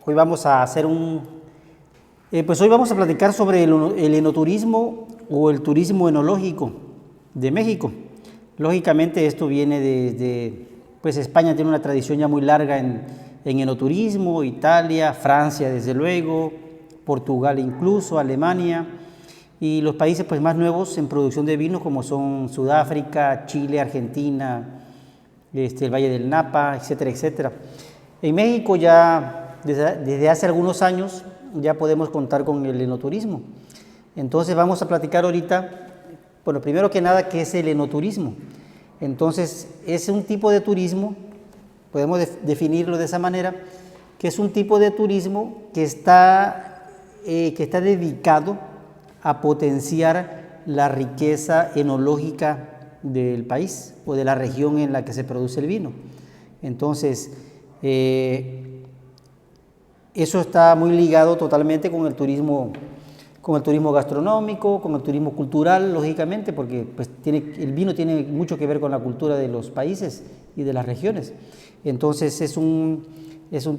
Hoy vamos a hacer hoy vamos a platicar sobre el enoturismo o el turismo enológico de México. Lógicamente esto viene pues España tiene una tradición ya muy larga en enoturismo, Italia, Francia desde luego, Portugal incluso, Alemania, y los países pues más nuevos en producción de vinos como son Sudáfrica, Chile, Argentina, el Valle del Napa, etcétera, etcétera. En México ya desde hace algunos años ya podemos contar con el enoturismo. Entonces vamos a platicar ahorita, bueno, primero que nada, ¿qué es el enoturismo? Entonces es un tipo de turismo, podemos definirlo de esa manera, que es un tipo de turismo que está dedicado a potenciar la riqueza enológica del país o de la región en la que se produce el vino. Entonces, eso está muy ligado totalmente con el turismo gastronómico, con el turismo cultural, lógicamente, porque pues, el vino tiene mucho que ver con la cultura de los países y de las regiones. Entonces, es un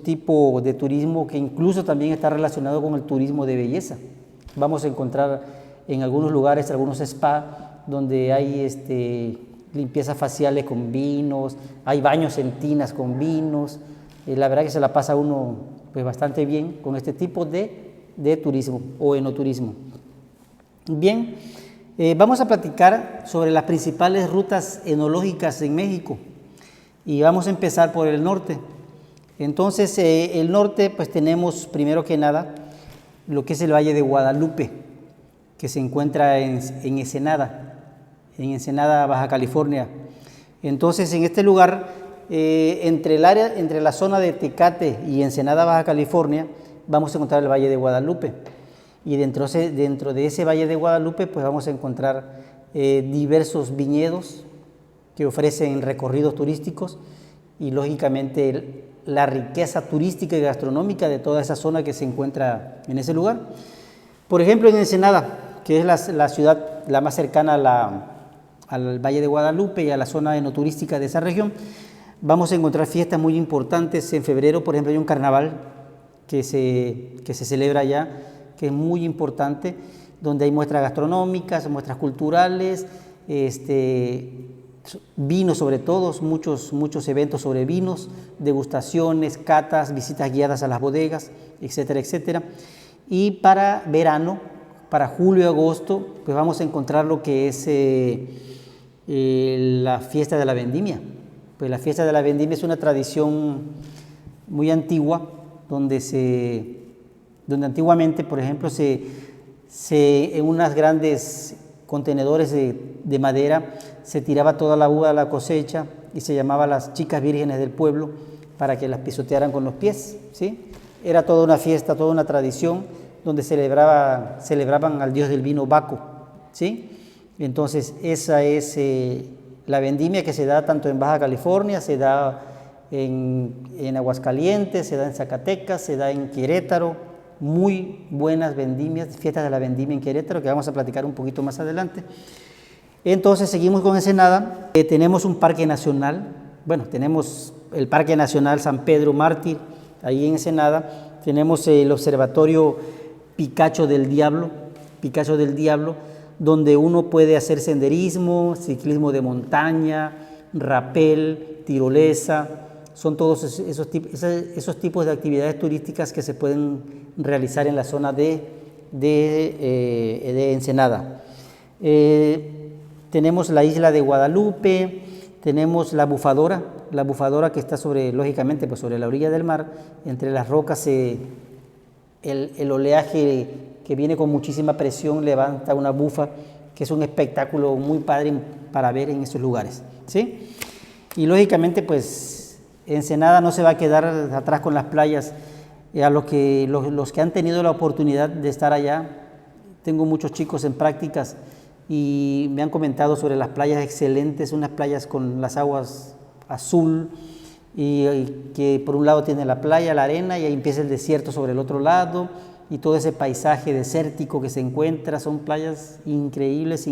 tipo de turismo que incluso también está relacionado con el turismo de belleza. Vamos a encontrar en algunos lugares, algunos spa, donde hay limpiezas faciales con vinos, hay baños en tinas con vinos. La verdad que se la pasa uno pues, bastante bien con este tipo de turismo o enoturismo. Bien, vamos a platicar sobre las principales rutas enológicas en México y vamos a empezar por el norte. Entonces, el norte, pues tenemos primero que nada lo que es el Valle de Guadalupe, que se encuentra en Ensenada, Baja California. Entonces, en este lugar, entre la zona de Tecate y Ensenada, Baja California, vamos a encontrar el Valle de Guadalupe. Y dentro de ese Valle de Guadalupe, pues vamos a encontrar diversos viñedos que ofrecen recorridos turísticos y, lógicamente, la riqueza turística y gastronómica de toda esa zona que se encuentra en ese lugar. Por ejemplo, en Ensenada, que es la ciudad la más cercana al Valle de Guadalupe y a la zona enoturística de esa región, vamos a encontrar fiestas muy importantes. En febrero, por ejemplo, hay un carnaval que se celebra allá, que es muy importante, donde hay muestras gastronómicas, muestras culturales, vinos sobre todo, muchos eventos sobre vinos, degustaciones, catas, visitas guiadas a las bodegas, etcétera, etcétera. Y para verano, para julio y agosto, pues vamos a encontrar lo que es la fiesta de la vendimia. Pues la fiesta de la vendimia es una tradición muy antigua, donde antiguamente, por ejemplo, en unas grandes contenedores de madera se tiraba toda la uva de la cosecha y se llamaba las chicas vírgenes del pueblo para que las pisotearan con los pies, ¿sí? Era toda una fiesta, toda una tradición donde celebraban al dios del vino Baco, ¿sí? Entonces esa es la vendimia que se da tanto en Baja California, se da en Aguascalientes, se da en Zacatecas, se da en Querétaro. Muy buenas vendimias, fiestas de la vendimia en Querétaro, que vamos a platicar un poquito más adelante. Entonces seguimos con Ensenada. Tenemos un parque nacional, tenemos el Parque Nacional San Pedro Mártir, ahí en Ensenada. Tenemos el Observatorio Picacho del Diablo, donde uno puede hacer senderismo, ciclismo de montaña, rapel, tirolesa. Son todos esos tipos de actividades turísticas que se pueden realizar en la zona de Ensenada. Tenemos la isla de Guadalupe, tenemos la bufadora que está lógicamente, pues sobre la orilla del mar, entre las rocas. El oleaje que viene con muchísima presión levanta una bufa, que es un espectáculo muy padre para ver en esos lugares, ¿sí? Y lógicamente, pues Ensenada no se va a quedar atrás con las playas. A los que han tenido la oportunidad de estar allá, tengo muchos chicos en prácticas y me han comentado sobre las playas excelentes, unas playas con las aguas azul y que por un lado tiene la playa, la arena, y ahí empieza el desierto sobre el otro lado y todo ese paisaje desértico que se encuentra. Son playas increíbles,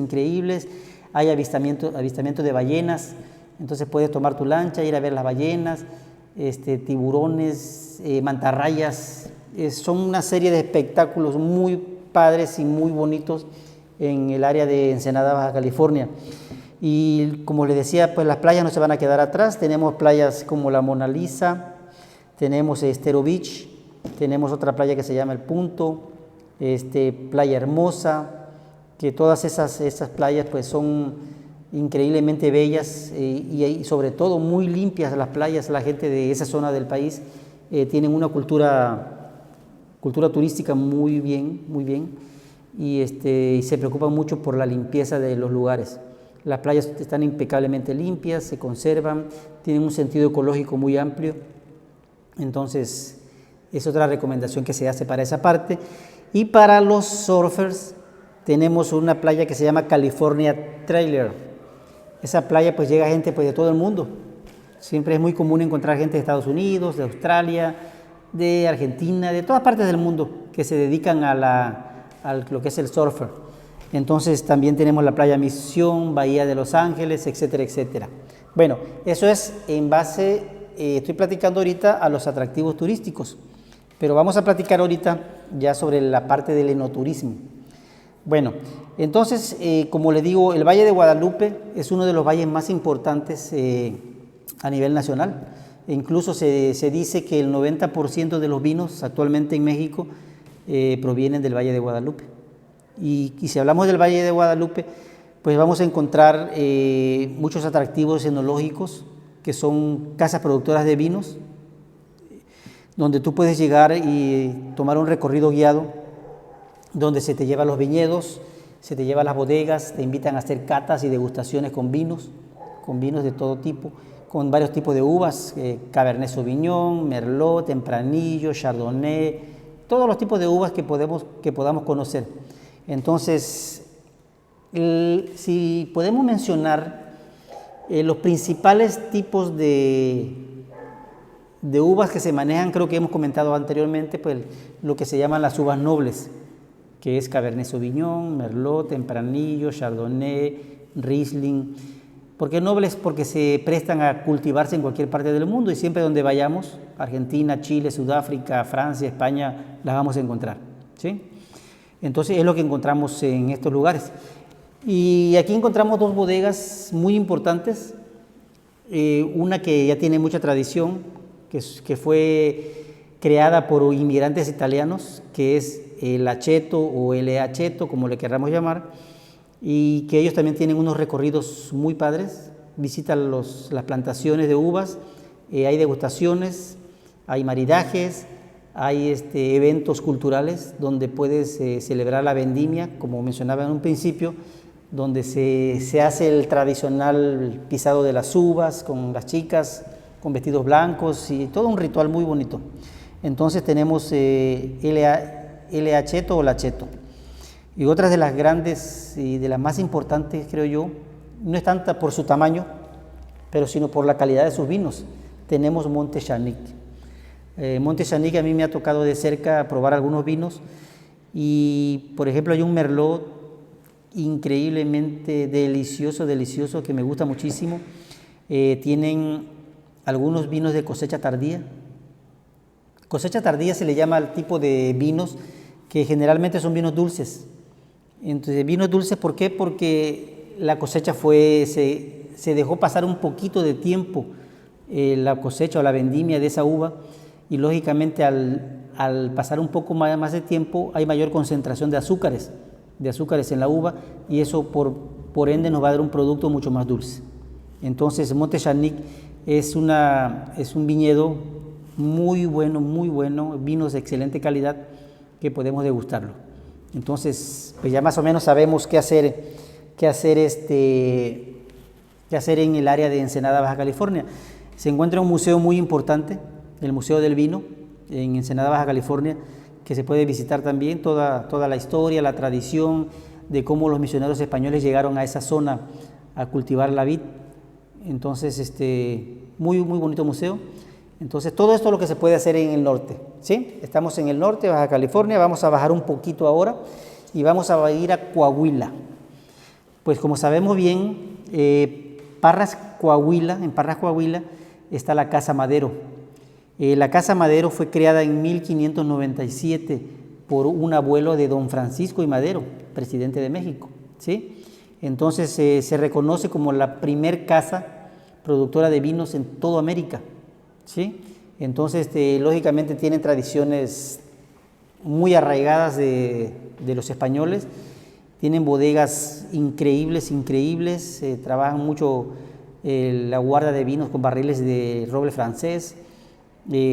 hay avistamiento de ballenas. Entonces puedes tomar tu lancha, ir a ver las ballenas. tiburones, mantarrayas. Son una serie de espectáculos muy padres y muy bonitos en el área de Ensenada, Baja California. Y como les decía, pues las playas no se van a quedar atrás. Tenemos playas como la Mona Lisa, tenemos Estero Beach, tenemos otra playa que se llama El Punto, Playa Hermosa, que todas esas playas pues son increíblemente bellas y sobre todo muy limpias las playas. La gente de esa zona del país tienen una cultura turística muy bien y se preocupan mucho por la limpieza de los lugares. Las playas están impecablemente limpias, se conservan, tienen un sentido ecológico muy amplio. Entonces, es otra recomendación que se hace para esa parte. Y para los surfers, tenemos una playa que se llama California Trailer. Esa playa pues llega gente pues de todo el mundo. Siempre es muy común encontrar gente de Estados Unidos, de Australia, de Argentina, de todas partes del mundo que se dedican a lo que es el surfer. Entonces también tenemos la playa Misión, Bahía de Los Ángeles, etcétera, etcétera. Bueno, eso es en base, estoy platicando ahorita a los atractivos turísticos, pero vamos a platicar ahorita ya sobre la parte del enoturismo. Bueno, entonces, como le digo, el Valle de Guadalupe es uno de los valles más importantes a nivel nacional. Incluso se dice que el 90% de los vinos actualmente en México provienen del Valle de Guadalupe. Y si hablamos del Valle de Guadalupe, pues vamos a encontrar muchos atractivos enológicos, que son casas productoras de vinos, donde tú puedes llegar y tomar un recorrido guiado, donde se te lleva a los viñedos, se te lleva a las bodegas, te invitan a hacer catas y degustaciones con vinos de todo tipo, con varios tipos de uvas, Cabernet Sauvignon, Merlot, Tempranillo, Chardonnay, todos los tipos de uvas que podamos conocer. Entonces, si podemos mencionar los principales tipos de uvas que se manejan, creo que hemos comentado anteriormente, pues lo que se llaman las uvas nobles, que es Cabernet Sauvignon, Merlot, Tempranillo, Chardonnay, Riesling. ¿Por qué nobles? Porque se prestan a cultivarse en cualquier parte del mundo y siempre donde vayamos, Argentina, Chile, Sudáfrica, Francia, España, las vamos a encontrar, ¿sí? Entonces es lo que encontramos en estos lugares. Y aquí encontramos dos bodegas muy importantes, una que ya tiene mucha tradición, que fue creada por inmigrantes italianos, que es el Aceto o el Aceto, como le queramos llamar, y que ellos también tienen unos recorridos muy padres, visitan las plantaciones de uvas, hay degustaciones, hay maridajes, hay eventos culturales donde puedes celebrar la vendimia, como mencionaba en un principio, donde se hace el tradicional pisado de las uvas con las chicas, con vestidos blancos y todo un ritual muy bonito. Entonces tenemos el Aceto o el Aceto. Y otras de las grandes y de las más importantes, creo yo, no es tanta por su tamaño, pero sino por la calidad de sus vinos. Tenemos Monte Chanic. Monte Chanic a mí me ha tocado de cerca probar algunos vinos y, por ejemplo, hay un Merlot increíblemente delicioso, que me gusta muchísimo. Tienen algunos vinos de cosecha tardía. Cosecha tardía se le llama al tipo de vinos que generalmente son vinos dulces. Entonces, vinos dulces, ¿por qué? Porque la cosecha se dejó pasar un poquito de tiempo, la cosecha o la vendimia de esa uva, y lógicamente al pasar un poco más de tiempo hay mayor concentración de azúcares en la uva, y eso por ende nos va a dar un producto mucho más dulce. Entonces Monte Chanic es un viñedo muy bueno, vinos de excelente calidad que podemos degustarlo. Entonces, pues ya más o menos sabemos qué hacer en el área de Ensenada, Baja California. Se encuentra un museo muy importante, el Museo del Vino, en Ensenada, Baja California, que se puede visitar también toda la historia, la tradición de cómo los misioneros españoles llegaron a esa zona a cultivar la vid. Entonces, muy bonito museo. Entonces, todo esto es lo que se puede hacer en el norte, ¿sí? Estamos en el norte, Baja California, vamos a bajar un poquito ahora y vamos a ir a Coahuila. Pues como sabemos bien, en Parras, Coahuila, está la Casa Madero. La Casa Madero fue creada en 1597 por un abuelo de don Francisco I. Madero, presidente de México, ¿sí? Entonces se reconoce como la primer casa productora de vinos en toda América, ¿sí? Entonces, lógicamente tienen tradiciones muy arraigadas de los españoles, tienen bodegas increíbles, trabajan mucho la guarda de vinos con barriles de roble francés,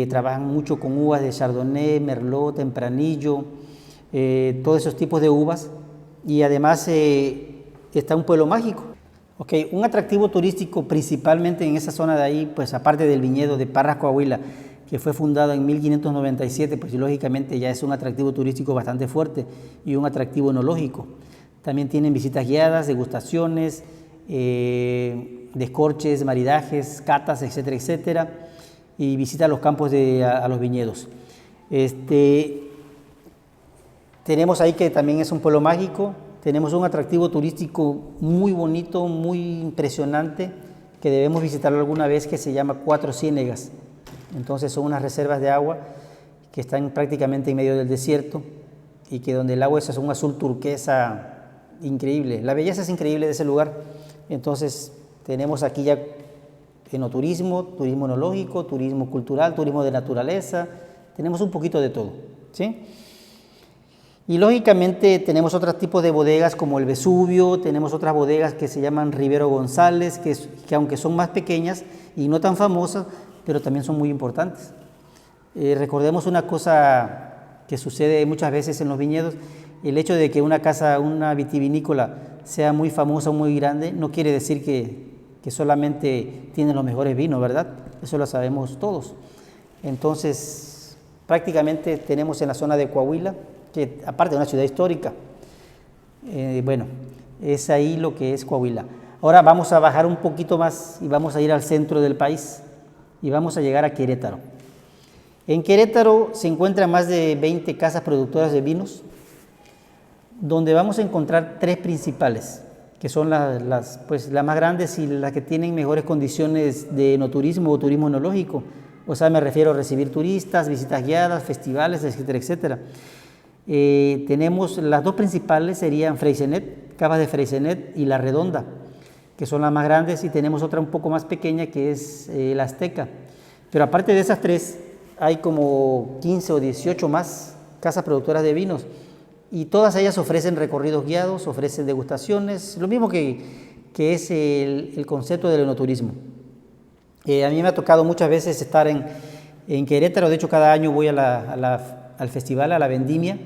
trabajan mucho con uvas de Chardonnay, Merlot, Tempranillo, todos esos tipos de uvas, y además está un pueblo mágico. Okay, un atractivo turístico principalmente en esa zona de ahí, pues aparte del viñedo de Parras, Coahuila, que fue fundado en 1597, pues lógicamente ya es un atractivo turístico bastante fuerte y un atractivo enológico. También tienen visitas guiadas, degustaciones, descorches, maridajes, catas, etcétera, etcétera, y visita a los campos a los viñedos. Tenemos ahí que también es un pueblo mágico. Tenemos un atractivo turístico muy bonito, muy impresionante, que debemos visitarlo alguna vez, que se llama Cuatro Ciénegas. Entonces son unas reservas de agua que están prácticamente en medio del desierto y que donde el agua es un azul turquesa increíble. La belleza es increíble de ese lugar. Entonces tenemos aquí ya enoturismo, turismo enológico, turismo cultural, turismo de naturaleza. Tenemos un poquito de todo, ¿sí? Y lógicamente tenemos otros tipos de bodegas como el Vesubio, tenemos otras bodegas que se llaman Rivero González, que aunque son más pequeñas y no tan famosas, pero también son muy importantes. Recordemos una cosa que sucede muchas veces en los viñedos: el hecho de que una casa, una vitivinícola sea muy famosa o muy grande, no quiere decir que solamente tienen los mejores vinos, ¿verdad? Eso lo sabemos todos. Entonces, prácticamente tenemos en la zona de Coahuila, que aparte de una ciudad histórica, bueno, es ahí lo que es Coahuila. Ahora vamos a bajar un poquito más y vamos a ir al centro del país y vamos a llegar a Querétaro. En Querétaro se encuentran más de 20 casas productoras de vinos, donde vamos a encontrar tres principales, que son las más grandes y las que tienen mejores condiciones de enoturismo o turismo enológico. O sea, me refiero a recibir turistas, visitas guiadas, festivales, etcétera, etcétera. Tenemos las dos principales, serían Freixenet, Cavas de Freixenet y La Redonda, que son las más grandes, y tenemos otra un poco más pequeña que es la Azteca. Pero aparte de esas tres, hay como 15 o 18 más casas productoras de vinos, y todas ellas ofrecen recorridos guiados, ofrecen degustaciones, lo mismo que es el concepto del enoturismo. A mí me ha tocado muchas veces estar en Querétaro. De hecho cada año voy al festival, a la vendimia,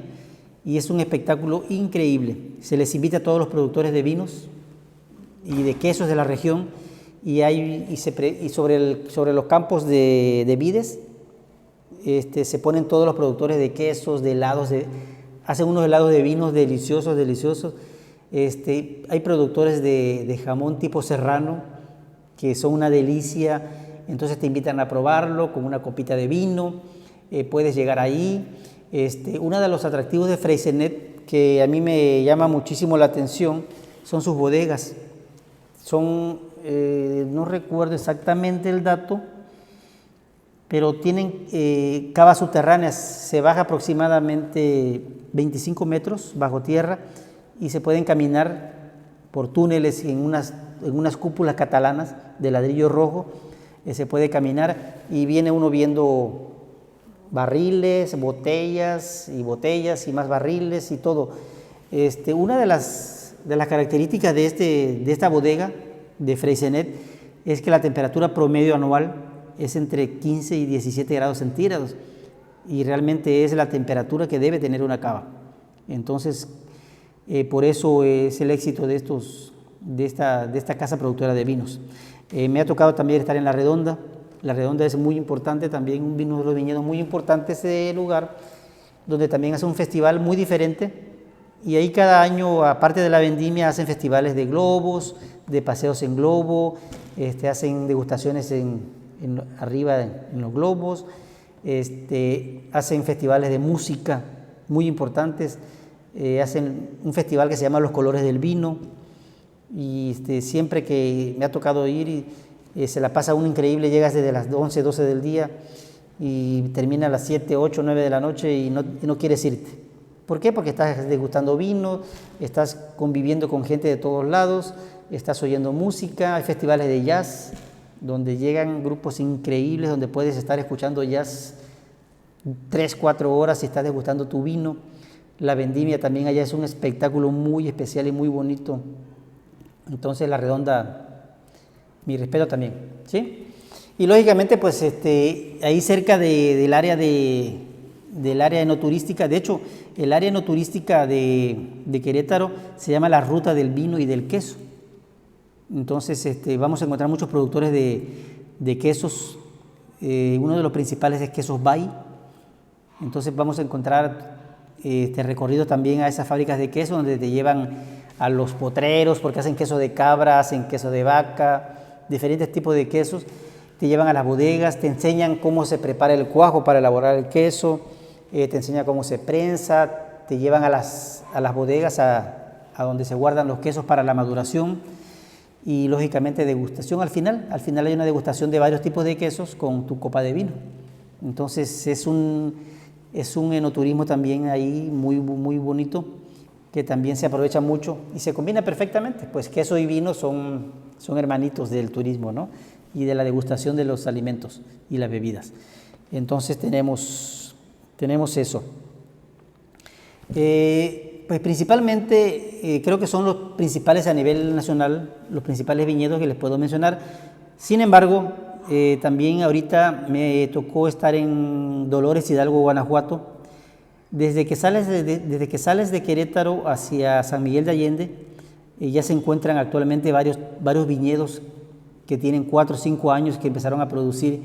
y es un espectáculo increíble. Se les invita a todos los productores de vinos y de quesos de la región, y sobre los campos de vides se ponen todos los productores de quesos, de helados, hacen unos helados de vinos deliciosos. Hay productores de jamón tipo serrano que son una delicia, entonces te invitan a probarlo con una copita de vino. Puedes llegar ahí. Uno de los atractivos de Freixenet que a mí me llama muchísimo la atención son sus bodegas. No recuerdo exactamente el dato, pero tienen cavas subterráneas. Se baja aproximadamente 25 metros bajo tierra y se pueden caminar por túneles en unas cúpulas catalanas de ladrillo rojo. Se puede caminar y viene uno viendo barriles, botellas y más barriles y todo. Una de las características de esta bodega de Freixenet es que la temperatura promedio anual es entre 15 y 17 grados centígrados, y realmente es la temperatura que debe tener una cava. Entonces, por eso es el éxito de esta casa productora de vinos. Me ha tocado también estar en La Redonda. La Redonda es muy importante, también uno de los viñedos muy importantes de ese lugar, donde también hace un festival muy diferente, y ahí cada año, aparte de la vendimia, hacen festivales de globos, de paseos en globo, hacen degustaciones arriba en los globos, hacen festivales de música muy importantes, hacen un festival que se llama Los Colores del Vino, y siempre que me ha tocado ir, se la pasa uno increíble. Llegas desde las 11, 12 del día y termina a las 7, 8, 9 de la noche y no quieres irte. ¿Por qué? Porque estás degustando vino, estás conviviendo con gente de todos lados, estás oyendo música, hay festivales de jazz donde llegan grupos increíbles, donde puedes estar escuchando jazz 3, 4 horas y estás degustando tu vino. La vendimia también allá es un espectáculo muy especial y muy bonito. Entonces La Redonda, mi respeto también, ¿sí? Y lógicamente pues ahí cerca del área enoturística, de hecho el área enoturística de Querétaro se llama la Ruta del Vino y del Queso. Entonces vamos a encontrar muchos productores de quesos. Uno de los principales es Quesos Bay. Entonces vamos a encontrar recorrido también a esas fábricas de queso donde te llevan a los potreros porque hacen queso de cabra, hacen queso de vaca, diferentes tipos de quesos. Te llevan a las bodegas, te enseñan cómo se prepara el cuajo para elaborar el queso, te enseñan cómo se prensa, te llevan a las bodegas a donde se guardan los quesos para la maduración y lógicamente degustación al final. Al final hay una degustación de varios tipos de quesos con tu copa de vino. Entonces es un enoturismo también ahí muy, muy bonito que también se aprovecha mucho y se combina perfectamente, pues queso y vino son hermanitos del turismo, ¿no? Y de la degustación de los alimentos y las bebidas. Entonces tenemos eso. Pues principalmente creo que son los principales a nivel nacional, los principales viñedos que les puedo mencionar. Sin embargo, también ahorita me tocó estar en Dolores Hidalgo, Guanajuato. Desde que sales de Querétaro hacia San Miguel de Allende, ya se encuentran actualmente varios viñedos que tienen 4 o 5 años que empezaron a producir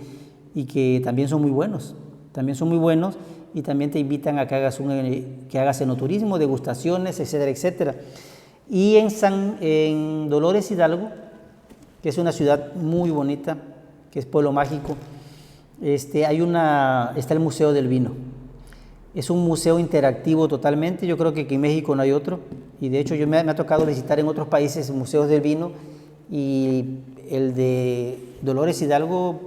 y que también son muy buenos. Y también te invitan a que hagas enoturismo, degustaciones, etcétera, etcétera. Y en Dolores Hidalgo, que es una ciudad muy bonita, que es pueblo mágico, está el Museo del Vino. Es un museo interactivo totalmente, yo creo que en México no hay otro, y de hecho me ha tocado visitar en otros países museos del vino, y el de Dolores Hidalgo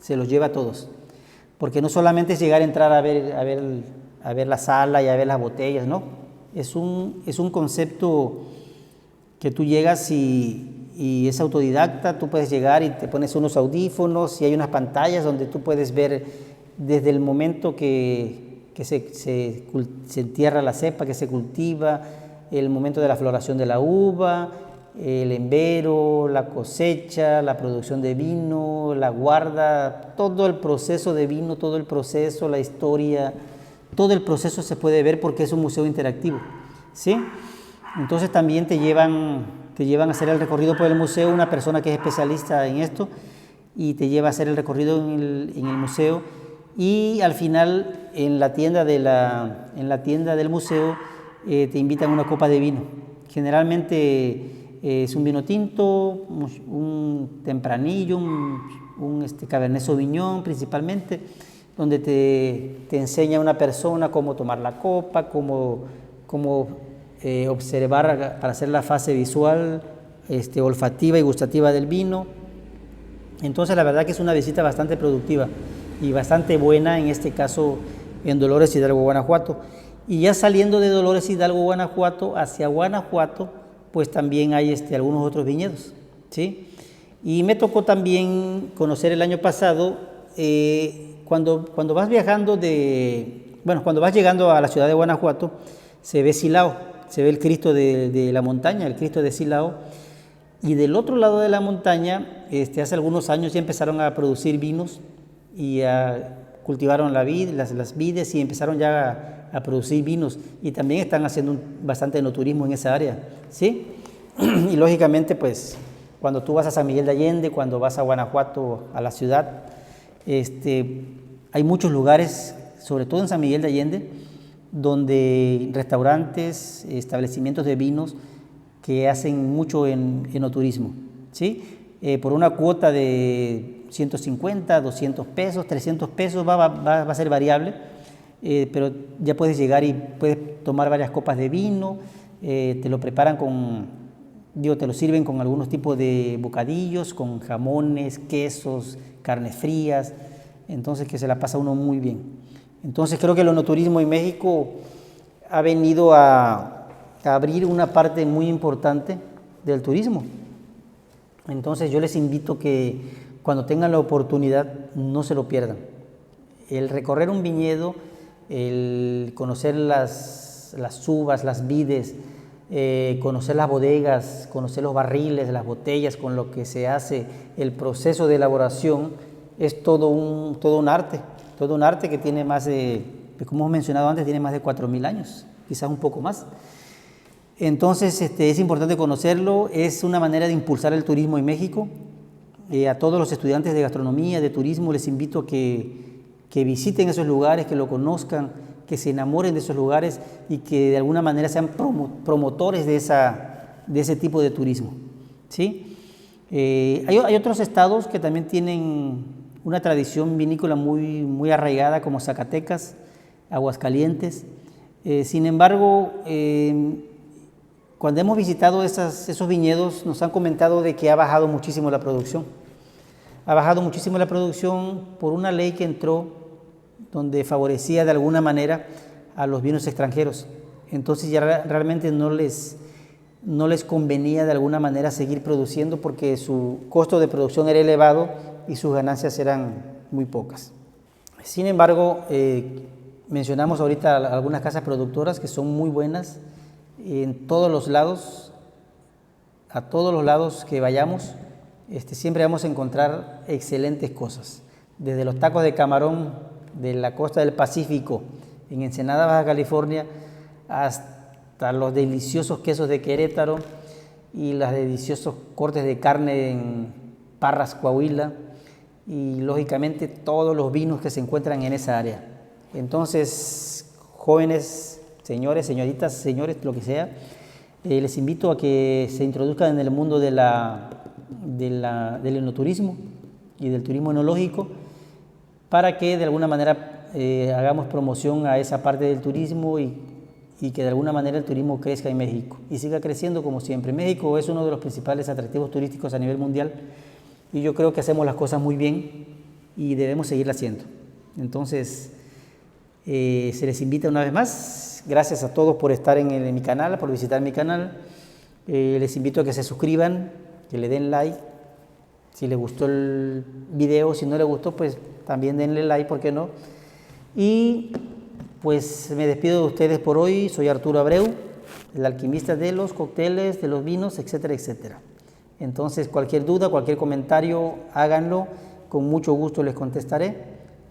se los lleva a todos, porque no solamente es llegar a entrar a ver la sala y a ver las botellas, no, es un concepto que tú llegas y es autodidacta. Tú puedes llegar y te pones unos audífonos y hay unas pantallas donde tú puedes ver desde el momento que se entierra la cepa, que se cultiva, el momento de la floración de la uva, el embero, la cosecha, la producción de vino, la guarda, todo el proceso de vino, todo el proceso, la historia, todo el proceso se puede ver porque es un museo interactivo, ¿sí? Entonces también te llevan a hacer el recorrido por el museo una persona que es especialista en esto y te lleva a hacer el recorrido en el museo, y al final en la tienda del museo te invitan a una copa de vino. Generalmente es un vino tinto, un tempranillo, un Cabernet Sauvignon principalmente, donde te enseña una persona cómo tomar la copa, cómo observar para hacer la fase visual, olfativa y gustativa del vino. Entonces la verdad que es una visita bastante productiva y bastante buena, en este caso en Dolores Hidalgo, Guanajuato. Y ya saliendo de Dolores Hidalgo, Guanajuato, hacia Guanajuato, pues también hay algunos otros viñedos, ¿sí? Y me tocó también conocer el año pasado, cuando vas viajando cuando vas llegando a la ciudad de Guanajuato, se ve Silao, se ve el Cristo de la montaña, el Cristo de Silao, y del otro lado de la montaña, hace algunos años ya empezaron a producir vinos y cultivaron las vides y empezaron ya a producir vinos, y también están haciendo bastante enoturismo en esa área, ¿sí? Y lógicamente, pues, cuando tú vas a San Miguel de Allende, cuando vas a Guanajuato, a la ciudad, hay muchos lugares, sobre todo en San Miguel de Allende, donde restaurantes, establecimientos de vinos que hacen mucho enoturismo, ¿sí? Por una cuota de 150, 200 pesos, 300 pesos, va a ser variable, pero ya puedes llegar y puedes tomar varias copas de vino, te lo preparan te lo sirven con algunos tipos de bocadillos, con jamones, quesos, carnes frías, entonces que se la pasa uno muy bien. Entonces creo que el enoturismo en México ha venido a abrir una parte muy importante del turismo. Entonces yo les invito que cuando tengan la oportunidad no se lo pierdan. El recorrer un viñedo, el conocer las uvas, las vides, conocer las bodegas, conocer los barriles, las botellas, con lo que se hace, el proceso de elaboración, es todo un arte que tiene más de, como hemos mencionado antes, tiene más de 4.000 años, quizás un poco más. Entonces es importante conocerlo, es una manera de impulsar el turismo en México. A todos los estudiantes de gastronomía, de turismo, les invito a que visiten esos lugares, que lo conozcan, que se enamoren de esos lugares y que de alguna manera sean promotores de ese tipo de turismo, ¿sí? Hay otros estados que también tienen una tradición vinícola muy arraigada, como Zacatecas, Aguascalientes. Sin embargo, cuando hemos visitado esos viñedos, nos han comentado de que ha bajado muchísimo la producción. Ha bajado muchísimo la producción por una ley que entró donde favorecía de alguna manera a los vinos extranjeros. Entonces ya realmente no les convenía de alguna manera seguir produciendo porque su costo de producción era elevado y sus ganancias eran muy pocas. Sin embargo, mencionamos ahorita algunas casas productoras que son muy buenas en todos los lados, a todos los lados que vayamos, siempre vamos a encontrar excelentes cosas, desde los tacos de camarón de la costa del Pacífico, en Ensenada, Baja California, hasta los deliciosos quesos de Querétaro y los deliciosos cortes de carne en Parras, Coahuila, y lógicamente todos los vinos que se encuentran en esa área. Entonces, jóvenes, señores, señoritas, señores, lo que sea, les invito a que se introduzcan en el mundo del enoturismo y del turismo enológico, para que de alguna manera hagamos promoción a esa parte del turismo y que de alguna manera el turismo crezca en México y siga creciendo como siempre. México es uno de los principales atractivos turísticos a nivel mundial y yo creo que hacemos las cosas muy bien y debemos seguirla haciendo. Entonces, se les invita una vez más. Gracias a todos por estar en mi canal, por visitar mi canal. Les invito a que se suscriban, que le den like. Si les gustó el video, si no les gustó, pues también denle like, ¿por qué no? Y pues me despido de ustedes por hoy. Soy Arturo Abreu, el alquimista de los cócteles, de los vinos, etcétera, etcétera. Entonces, cualquier duda, cualquier comentario, háganlo. Con mucho gusto les contestaré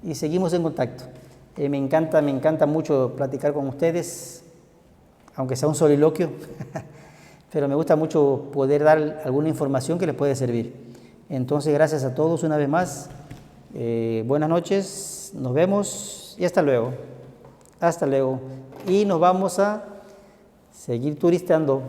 y seguimos en contacto. Me encanta mucho platicar con ustedes, aunque sea un soliloquio, pero me gusta mucho poder dar alguna información que les puede servir. Entonces, gracias a todos una vez más. Buenas noches, nos vemos y hasta luego. Hasta luego. Y nos vamos a seguir turisteando.